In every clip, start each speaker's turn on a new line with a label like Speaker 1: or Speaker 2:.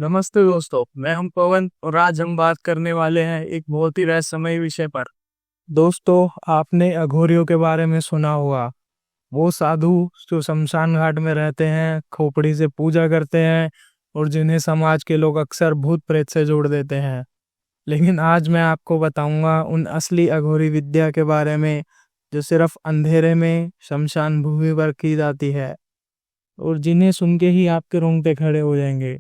Speaker 1: नमस्ते दोस्तों, मैं हूं पवन और आज हम बात करने वाले हैं एक बहुत ही रहस्यमय विषय पर। दोस्तों, आपने अघोरियों के बारे में सुना होगा। वो साधु जो शमशान घाट में रहते हैं, खोपड़ी से पूजा करते हैं और जिन्हें समाज के लोग अक्सर भूत प्रेत से जोड़ देते हैं। लेकिन आज मैं आपको बताऊंगा उन असली अघोरी विद्या के बारे में जो सिर्फ अंधेरे में शमशान भूमि पर की जाती है और जिन्हें सुन के ही आपके रोंगटे खड़े हो जाएंगे।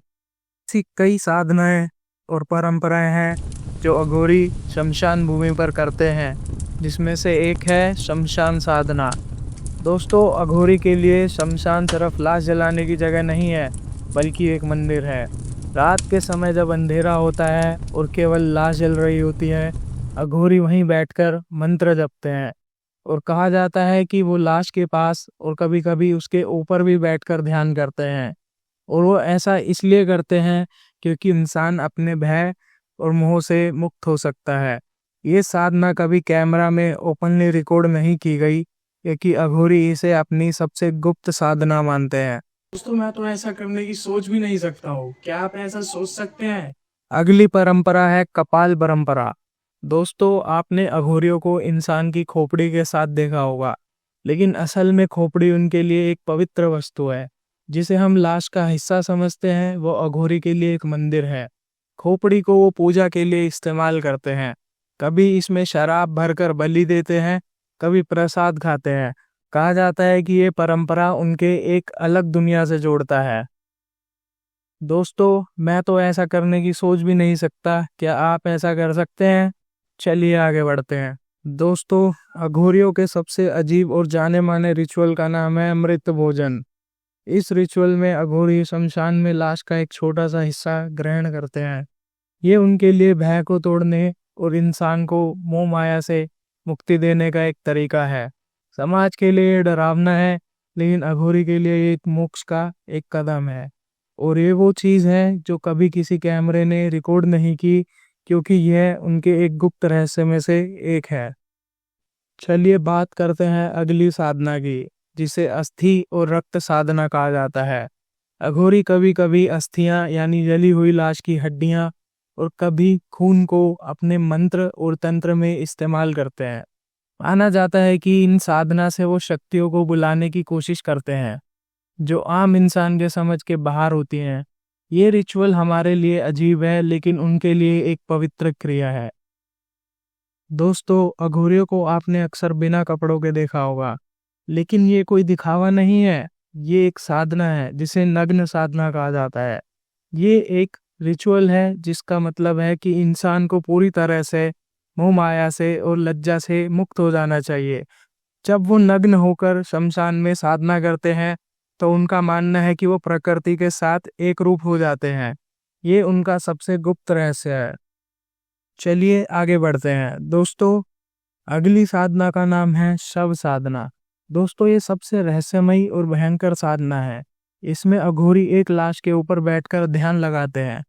Speaker 1: ऐसी कई साधनाएं और परंपराएं हैं जो अघोरी शमशान भूमि पर करते हैं, जिसमें से एक है शमशान साधना। दोस्तों, अघोरी के लिए शमशान सिर्फ लाश जलाने की जगह नहीं है, बल्कि एक मंदिर है। रात के समय जब अंधेरा होता है और केवल लाश जल रही होती है, अघोरी वहीं बैठकर मंत्र जपते हैं और कहा जाता है कि वो लाश के पास और कभी कभी उसके ऊपर भी बैठकर ध्यान करते हैं। और वो ऐसा इसलिए करते हैं क्योंकि इंसान अपने भय और मोह से मुक्त हो सकता है। ये साधना कभी कैमरा में ओपनली रिकॉर्ड नहीं की गई क्योंकि अघोरी इसे अपनी सबसे गुप्त साधना मानते हैं। दोस्तों, मैं तो ऐसा करने की सोच भी नहीं सकता हूँ। क्या आप ऐसा सोच सकते हैं? अगली परंपरा है कपाल परंपरा। दोस्तों, आपने अघोरियों को इंसान की खोपड़ी के साथ देखा होगा, लेकिन असल में खोपड़ी उनके लिए एक पवित्र वस्तु है। जिसे हम लाश का हिस्सा समझते हैं, वो अघोरी के लिए एक मंदिर है। खोपड़ी को वो पूजा के लिए इस्तेमाल करते हैं। कभी इसमें शराब भरकर बलि देते हैं, कभी प्रसाद खाते हैं। कहा जाता है कि ये परंपरा उनके एक अलग दुनिया से जोड़ता है। दोस्तों, मैं तो ऐसा करने की सोच भी नहीं सकता। क्या आप ऐसा कर सकते हैं? चलिए आगे बढ़ते हैं। दोस्तों, अघोरियों के सबसे अजीब और जाने माने रिचुअल का नाम है अमृत भोजन। इस रिचुअल में अघोरी शमशान में लाश का एक छोटा सा हिस्सा ग्रहण करते हैं। ये उनके लिए भय को तोड़ने और इंसान को मोह माया से मुक्ति देने का एक तरीका है। समाज के लिए ये डरावना है, लेकिन अघोरी के लिए ये एक मोक्ष का एक कदम है। और ये वो चीज़ है जो कभी किसी कैमरे ने रिकॉर्ड नहीं की, क्योंकि यह उनके एक गुप्त रहस्य में से एक है। चलिए बात करते हैं अगली साधना की, जिसे अस्थि और रक्त साधना कहा जाता है। अघोरी कभी कभी अस्थियां यानी जली हुई लाश की हड्डियां और कभी खून को अपने मंत्र और तंत्र में इस्तेमाल करते हैं। माना जाता है कि इन साधना से वो शक्तियों को बुलाने की कोशिश करते हैं जो आम इंसान के समझ के बाहर होती हैं। ये रिचुअल हमारे लिए अजीब है, लेकिन उनके लिए एक पवित्र क्रिया है। दोस्तों, अघोरियों को आपने अक्सर बिना कपड़ों के देखा होगा, लेकिन ये कोई दिखावा नहीं है। ये एक साधना है जिसे नग्न साधना कहा जाता है। ये एक रिचुअल है जिसका मतलब है कि इंसान को पूरी तरह से मोह माया से और लज्जा से मुक्त हो जाना चाहिए। जब वो नग्न होकर शमशान में साधना करते हैं, तो उनका मानना है कि वो प्रकृति के साथ एक रूप हो जाते हैं। ये उनका सबसे गुप्त रहस्य है। चलिए आगे बढ़ते हैं। दोस्तों, अगली साधना का नाम है शव साधना। दोस्तों, ये सबसे रहस्यमयी और भयंकर साधना है। इसमें अघोरी एक लाश के ऊपर बैठकर ध्यान लगाते हैं।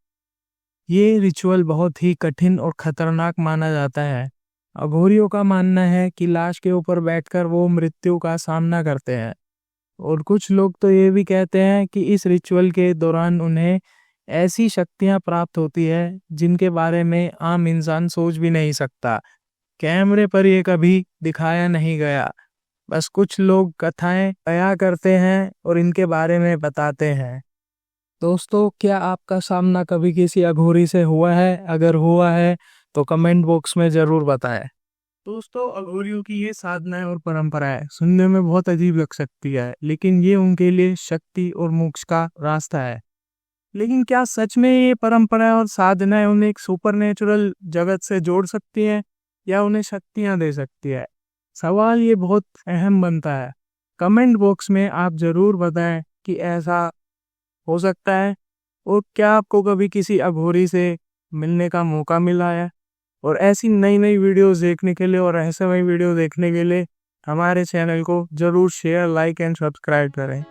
Speaker 1: ये रिचुअल बहुत ही कठिन और खतरनाक माना जाता है। अघोरियों का मानना है कि लाश के ऊपर बैठकर वो मृत्यु का सामना करते हैं। और कुछ लोग तो ये भी कहते हैं कि इस रिचुअल के दौरान उन्हें ऐसी शक्तियां प्राप्त होती है जिनके बारे में आम इंसान सोच भी नहीं सकता। कैमरे पर ये कभी दिखाया नहीं गया, बस कुछ लोग कथाएं बयां करते हैं और इनके बारे में बताते हैं। दोस्तों, क्या आपका सामना कभी किसी अघोरी से हुआ है? अगर हुआ है तो कमेंट बॉक्स में जरूर बताएं। दोस्तों, अघोरियों की ये साधनाएं और परंपराएं सुनने में बहुत अजीब लग सकती है, लेकिन ये उनके लिए शक्ति और मोक्ष का रास्ता है। लेकिन क्या सच में ये परंपराएं और साधनाएं उन्हें एक सुपरनेचुरल जगत से जोड़ सकती हैं या उन्हें शक्तियां दे सकती है? सवाल ये बहुत अहम बनता है। कमेंट बॉक्स में आप जरूर बताएं कि ऐसा हो सकता है, और क्या आपको कभी किसी अघोरी से मिलने का मौका मिला है? और ऐसी नई नई वीडियोस देखने के लिए और रहस्यमय वीडियो देखने के लिए हमारे चैनल को जरूर शेयर, लाइक एंड सब्सक्राइब करें।